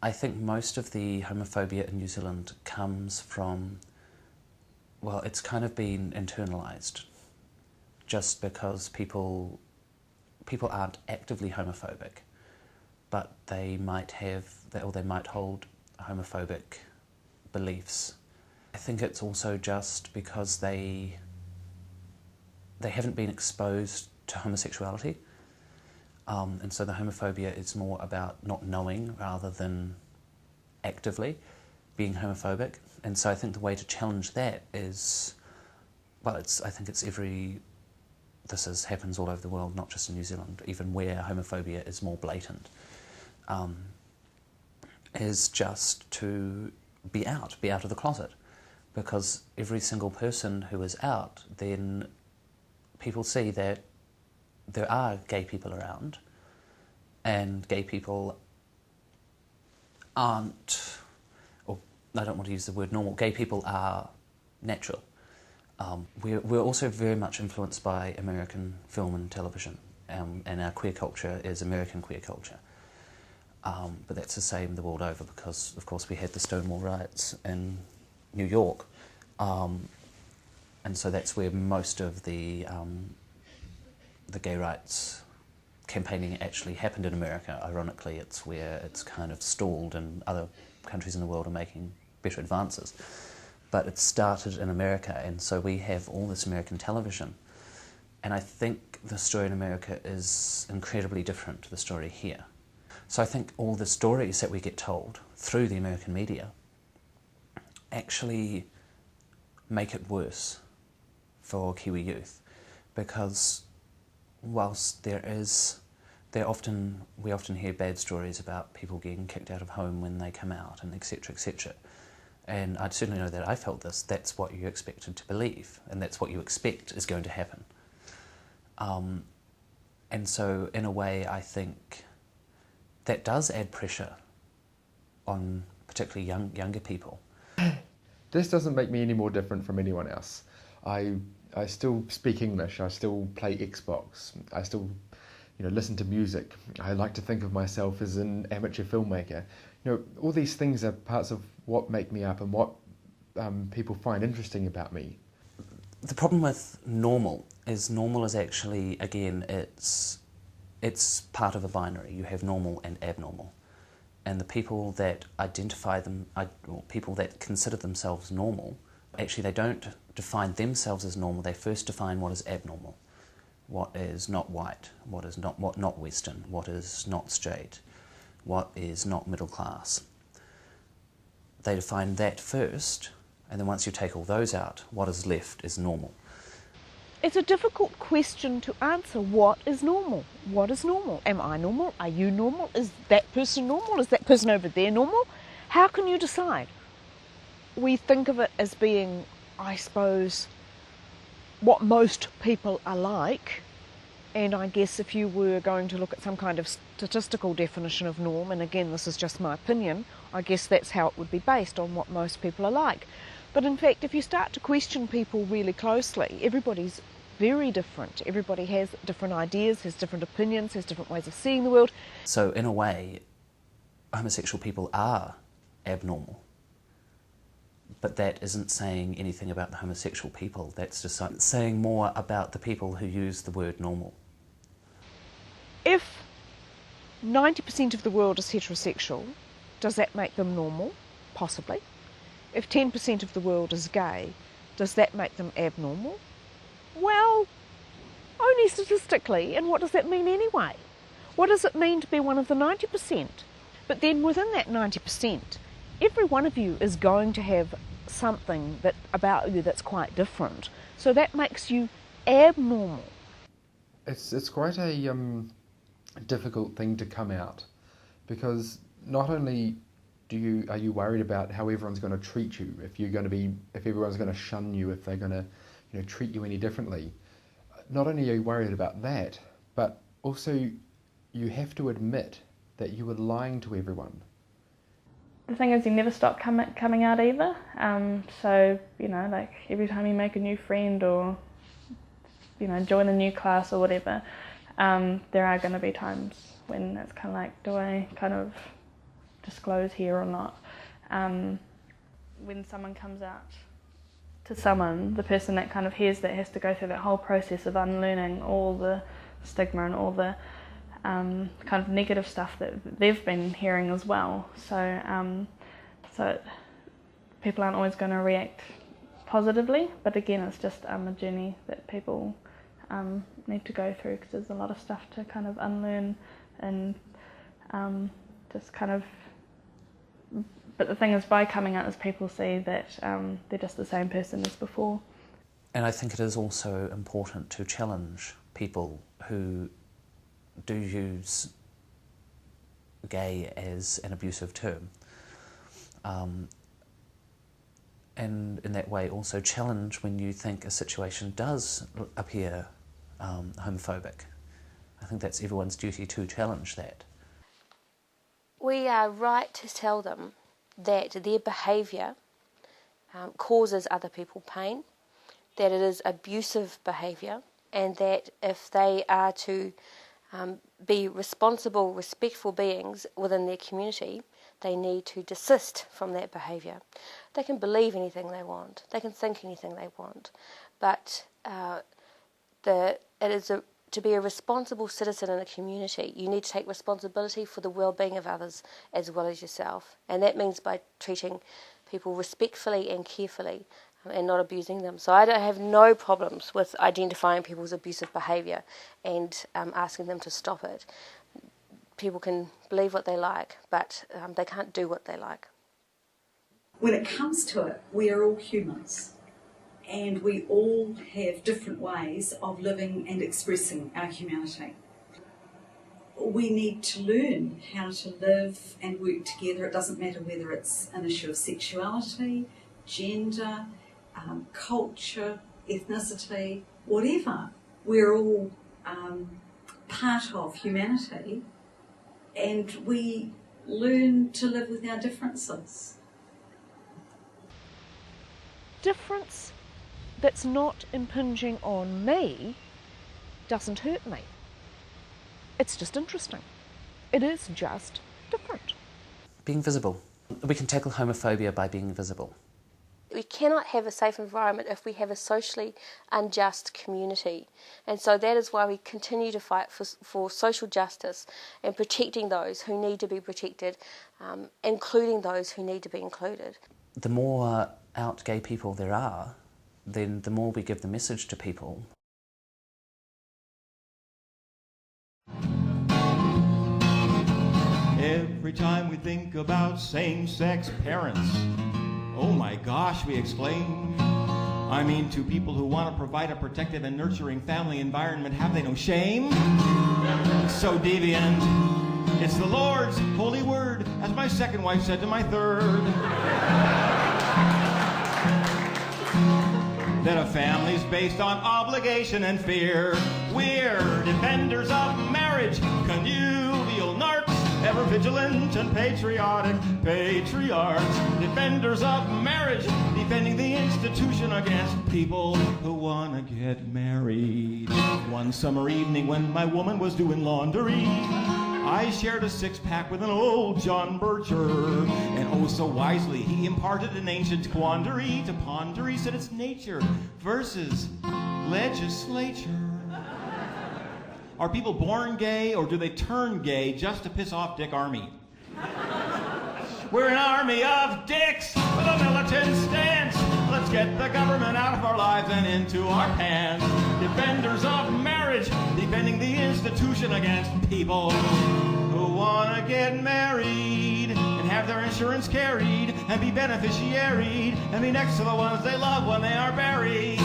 I think most of the homophobia in New Zealand comes from, well, it's kind of been internalised just because people aren't actively homophobic, but they might hold homophobic beliefs. I think it's also just because they haven't been exposed to homosexuality. And so the homophobia is more about not knowing rather than actively being homophobic. And so I think the way to challenge that is, well, this happens all over the world, not just in New Zealand, even where homophobia is more blatant, is just to be out of the closet. Because every single person who is out, then people see that there are gay people around, and gay people aren't, or I don't want to use the word normal, gay people are natural. We're also very much influenced by American film and television, and our queer culture is American queer culture. But that's the same the world over because, of course, we had the Stonewall riots in New York, and so that's where most of the gay rights campaigning actually happened in America. Ironically, it's where it's kind of stalled and other countries in the world are making better advances. But it started in America, and so we have all this American television. And I think the story in America is incredibly different to the story here. So I think all the stories that we get told through the American media actually make it worse for Kiwi youth, because whilst we often hear bad stories about people getting kicked out of home when they come out, and etc., etc. And I certainly know that I felt this. That's what you're expected to believe, and that's what you expect is going to happen. And so, in a way, I think that does add pressure on particularly younger people. This doesn't make me any more different from anyone else. I still speak English. I still play Xbox. I still, listen to music. I like to think of myself as an amateur filmmaker. All these things are parts of what make me up and what people find interesting about me. The problem with normal is actually, again, it's part of a binary. You have normal and abnormal. And the people that people that consider themselves normal, actually they don't define themselves as normal. They first define what is abnormal, what is not white, what is not Western, what is not straight, what is not middle class. They define that first, and then once you take all those out, what is left is normal. It's a difficult question to answer. What is normal? What is normal? Am I normal? Are you normal? Is that person normal? Is that person over there normal? How can you decide? We think of it as being, I suppose, what most people are like. And I guess if you were going to look at some kind of statistical definition of norm, and again, this is just my opinion, I guess that's how it would be based, on what most people are like. But in fact, if you start to question people really closely, everybody's very different. Everybody has different ideas, has different opinions, has different ways of seeing the world. So in a way, homosexual people are abnormal. But that isn't saying anything about the homosexual people. That's just saying more about the people who use the word normal. If 90% of the world is heterosexual, does that make them normal? Possibly. If 10% of the world is gay, does that make them abnormal? Well, only statistically, and what does that mean anyway? What does it mean to be one of the 90%? But then within that 90%, every one of you is going to have something about you that's quite different. So that makes you abnormal. It's quite a difficult thing to come out, because not only are you worried about how everyone's going to treat you, if everyone's going to shun you, if they're going to treat you any differently. Not only are you worried about that, but also you have to admit that you were lying to everyone. The thing is, you never stop coming out either. So, like every time you make a new friend or, join a new class or whatever, there are going to be times when it's kind of like, do I kind of disclose here or not. When someone comes out to someone, the person that kind of hears that has to go through that whole process of unlearning all the stigma and all the kind of negative stuff that they've been hearing as well. So people aren't always going to react positively, but again, it's just a journey that people need to go through, because there's a lot of stuff to kind of unlearn and just kind of. But the thing is, by coming out, as people see that they're just the same person as before. And I think it is also important to challenge people who do use gay as an abusive term. And in that way also challenge when you think a situation does appear homophobic. I think that's everyone's duty to challenge that. We are right to tell them that their behaviour causes other people pain, that it is abusive behaviour, and that if they are to be responsible, respectful beings within their community, they need to desist from that behaviour. They can believe anything they want, they can think anything they want, but to be a responsible citizen in a community, you need to take responsibility for the well-being of others as well as yourself. And that means by treating people respectfully and carefully and not abusing them. So I don't have no problems with identifying people's abusive behaviour and asking them to stop it. People can believe what they like, but they can't do what they like. When it comes to it, we are all humans. And we all have different ways of living and expressing our humanity. We need to learn how to live and work together. It doesn't matter whether it's an issue of sexuality, gender, culture, ethnicity, whatever. We're all part of humanity, and we learn to live with our differences. Difference that's not impinging on me doesn't hurt me. It's just interesting. It is just different. Being visible. We can tackle homophobia by being visible. We cannot have a safe environment if we have a socially unjust community. And so that is why we continue to fight for social justice and protecting those who need to be protected, including those who need to be included. The more out gay people there are, then the more we give the message to people. Every time we think about same-sex parents, oh my gosh, we exclaim. I mean, to people who want to provide a protective and nurturing family environment, have they no shame? So deviant. It's the Lord's holy word, as my second wife said to my third. That a family's based on obligation and fear. We're defenders of marriage, connubial narcs, ever vigilant and patriotic patriarchs. Defenders of marriage, defending the institution against people who want to get married. One summer evening when my woman was doing laundry, I shared a six-pack with an old John Bircher, and oh so wisely he imparted an ancient quandary to ponder. He said it's nature versus legislature. Are people born gay, or do they turn gay just to piss off Dick Armey? We're an army of dicks with a militant stance. Let's get the government out of our lives and into our pants. Defenders of marriage, defending the institution against people who want to get married and have their insurance carried and be beneficiaried and be next to the ones they love when they are buried.